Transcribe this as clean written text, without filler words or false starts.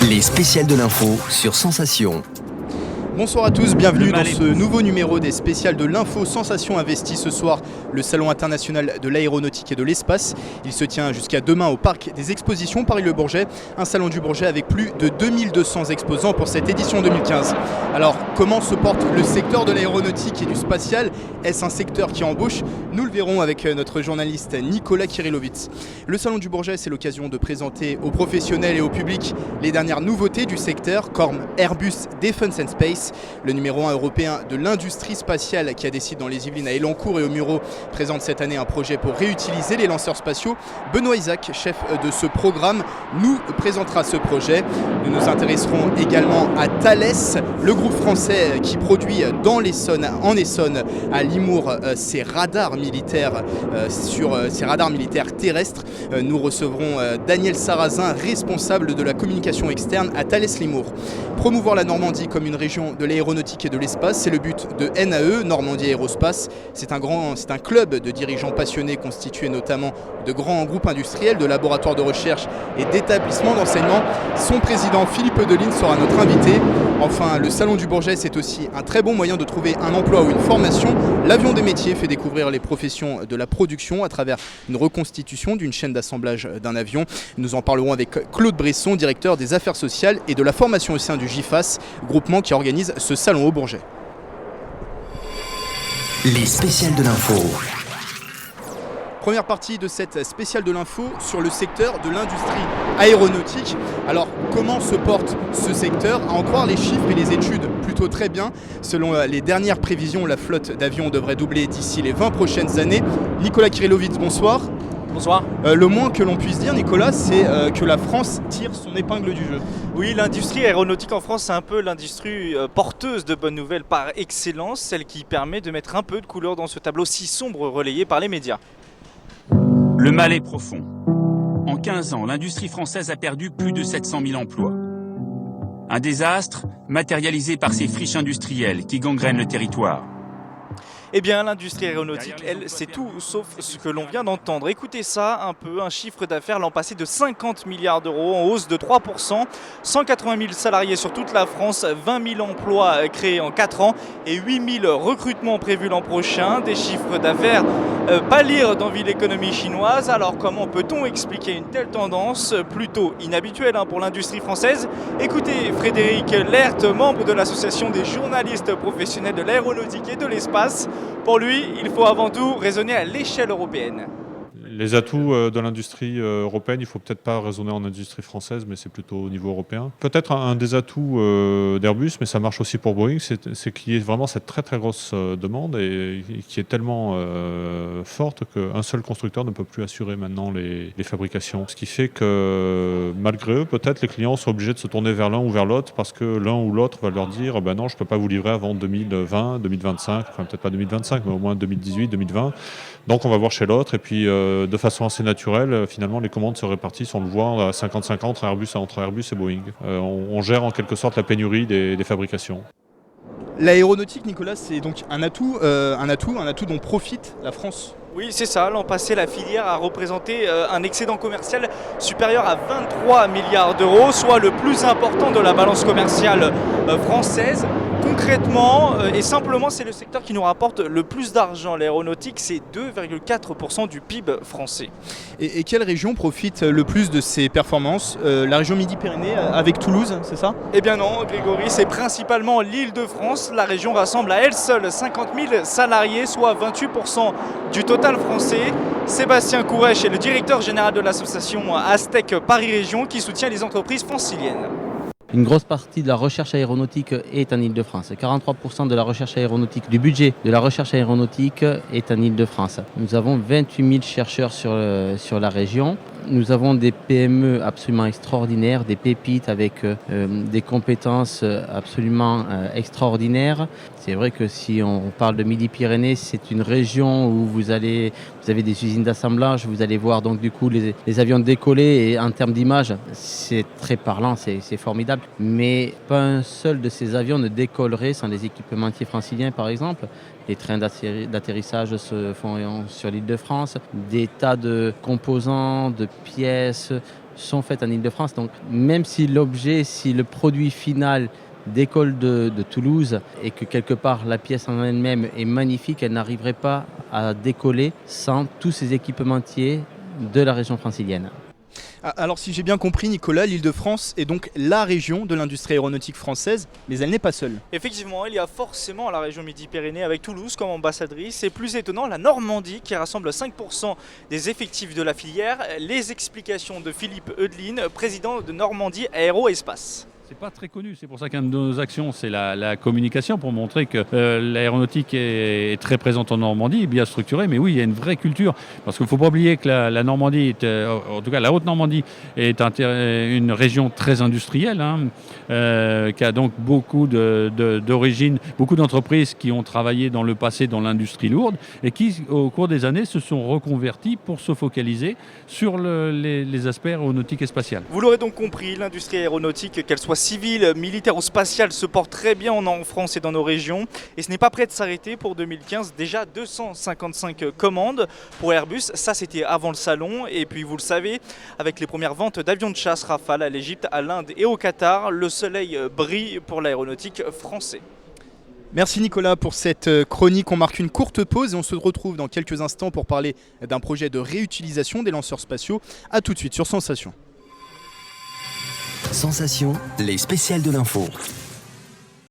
Les spéciales de l'info sur Sensation. Bonsoir à tous, bienvenue dans ce nouveau numéro des spéciales de l'info Sensation Investi. Ce soir, le Salon international de l'aéronautique et de l'espace. Il se tient jusqu'à demain au Parc des Expositions Paris-Le-Bourget. Un salon du Bourget avec plus de 2200 exposants pour cette édition 2015. Alors, comment se porte le secteur de l'aéronautique et du spatial? Est-ce un secteur qui embauche? Nous le verrons avec notre journaliste Nicolas Kirilovitz. Le Salon du Bourget, c'est l'occasion de présenter aux professionnels et au public les dernières nouveautés du secteur, comme Airbus Defence and Space. Le numéro 1 européen de l'industrie spatiale qui a des sites dans les Yvelines à Elancourt et au Mureau présente cette année un projet pour réutiliser les lanceurs spatiaux. Benoît Isaac, chef de ce programme, nous présentera ce projet. Nous nous intéresserons également à Thales, le groupe français qui produit dans l'Essonne, en Essonne, à Limours, ses radars militaires sur ces radars militaires terrestres. Nous recevrons Daniel Sarrazin, responsable de la communication externe à Thales Limours. Promouvoir la Normandie comme une région de l'aéronautique et de l'espace, c'est le but de NAE, Normandie Aérospace. C'est un club de dirigeants passionnés constitué notamment de grands groupes industriels, de laboratoires de recherche et d'établissements d'enseignement. Son président Philippe Deline sera notre invité. Enfin, le Salon du Bourget, c'est aussi un très bon moyen de trouver un emploi ou une formation. L'Avion des métiers fait découvrir les professions de la production à travers une reconstitution d'une chaîne d'assemblage d'un avion. Nous en parlerons avec Claude Bresson, directeur des affaires sociales et de la formation au sein du GIFAS, groupement qui organise ce salon au Bourget. Les spéciales de l'info. Première partie de cette spéciale de l'info sur le secteur de l'industrie aéronautique. Alors, comment se porte ce secteur? À en croire les chiffres et les études, plutôt très bien. Selon les dernières prévisions, la flotte d'avions devrait doubler d'ici les 20 prochaines années. Nicolas Kirilovitz, bonsoir. Bonsoir. Le moins que l'on puisse dire, Nicolas, c'est que la France tire son épingle du jeu. Oui, l'industrie aéronautique en France, c'est un peu l'industrie porteuse de bonnes nouvelles par excellence, celle qui permet de mettre un peu de couleur dans ce tableau si sombre relayé par les médias. Le mal est profond. En 15 ans, l'industrie française a perdu plus de 700 000 emplois. Un désastre matérialisé par ces friches industrielles qui gangrènent le territoire. Eh bien, l'industrie aéronautique, elle, c'est tout sauf ce que l'on vient d'entendre. Écoutez ça un peu, un chiffre d'affaires l'an passé de 50 milliards d'euros, en hausse de 3%, 180 000 salariés sur toute la France, 20 000 emplois créés en 4 ans et 8 000 recrutements prévus l'an prochain. Des chiffres d'affaires pas lire d'envie l'économie chinoise. Alors comment peut-on expliquer une telle tendance plutôt inhabituelle pour l'industrie française? Écoutez Frédéric Lert, membre de l'association des journalistes professionnels de l'aéronautique et de l'espace. Pour lui, il faut avant tout raisonner à l'échelle européenne. Les atouts de l'industrie européenne, il ne faut peut-être pas raisonner en industrie française, mais c'est plutôt au niveau européen. Peut-être un des atouts d'Airbus, mais ça marche aussi pour Boeing, c'est qu'il y ait vraiment cette très très grosse demande et qui est tellement forte qu'un seul constructeur ne peut plus assurer maintenant les fabrications. Ce qui fait que malgré eux, peut-être les clients sont obligés de se tourner vers l'un ou vers l'autre parce que l'un ou l'autre va leur dire ben non, je ne peux pas vous livrer avant 2020, 2025, enfin peut-être pas 2025, mais au moins 2018, 2020. Donc on va voir chez l'autre et puis de façon assez naturelle, finalement les commandes se répartissent, on le voit à 50-50 entre Airbus et Boeing. On gère en quelque sorte la pénurie des fabrications. L'aéronautique, Nicolas, c'est donc un atout dont profite la France. Oui, c'est ça. L'an passé, la filière a représenté un excédent commercial supérieur à 23 milliards d'euros, soit le plus important de la balance commerciale française. Concrètement et simplement, c'est le secteur qui nous rapporte le plus d'argent. L'aéronautique, c'est 2,4% du PIB français. Et quelle région profite le plus de ces performances? La région Midi-Pyrénées avec Toulouse, c'est ça? Eh bien non, Grégory, c'est principalement l'Île-de-France. La région rassemble à elle seule 50 000 salariés, soit 28% du total français. Sébastien Courèche est le directeur général de l'association Aztec Paris Région qui soutient les entreprises franciliennes. Une grosse partie de la recherche aéronautique est en Île-de-France. 43% de la recherche aéronautique, du budget de la recherche aéronautique est en Île-de-France. Nous avons 28 000 chercheurs sur la région. Nous avons des PME absolument extraordinaires, des pépites avec des compétences absolument extraordinaires. C'est vrai que si on parle de Midi-Pyrénées, c'est une région où vous avez des usines d'assemblage, vous allez voir donc du coup les avions décoller et en termes d'image, c'est très parlant, c'est formidable. Mais pas un seul de ces avions ne décollerait sans les équipementiers franciliens par exemple. Les trains d'atterrissage se font sur l'Île-de-France. Des tas de composants, de pièces sont faites en Île-de-France. Donc même si le produit final décolle de Toulouse et que quelque part la pièce en elle-même est magnifique, elle n'arriverait pas à décoller sans tous ces équipementiers de la région francilienne. Alors si j'ai bien compris Nicolas, l'Île-de-France est donc la région de l'industrie aéronautique française, mais elle n'est pas seule. Effectivement, il y a forcément la région Midi-Pyrénées avec Toulouse comme ambassadrice. C'est plus étonnant, la Normandie qui rassemble 5% des effectifs de la filière. Les explications de Philippe Eudeline, président de Normandie Aéroespace. C'est pas très connu, c'est pour ça qu'une de nos actions, c'est la communication pour montrer que l'aéronautique est très présente en Normandie, bien structurée, mais oui, il y a une vraie culture. Parce qu'il ne faut pas oublier que la Normandie, en tout cas la Haute-Normandie, est une région très industrielle, qui a donc beaucoup d'origines, beaucoup d'entreprises qui ont travaillé dans le passé dans l'industrie lourde et qui, au cours des années, se sont reconverties pour se focaliser sur les aspects aéronautiques et spatiales. Vous l'aurez donc compris, l'industrie aéronautique, qu'elle soit civile, militaire ou spatiale, se porte très bien en France et dans nos régions. Et ce n'est pas prêt de s'arrêter pour 2015. Déjà 255 commandes pour Airbus. Ça, c'était avant le salon. Et puis, vous le savez, avec les premières ventes d'avions de chasse Rafale à l'Égypte, à l'Inde et au Qatar, le soleil brille pour l'aéronautique français. Merci Nicolas pour cette chronique. On marque une courte pause et on se retrouve dans quelques instants pour parler d'un projet de réutilisation des lanceurs spatiaux. A tout de suite sur Sensation. Sensation, les spéciales de l'info.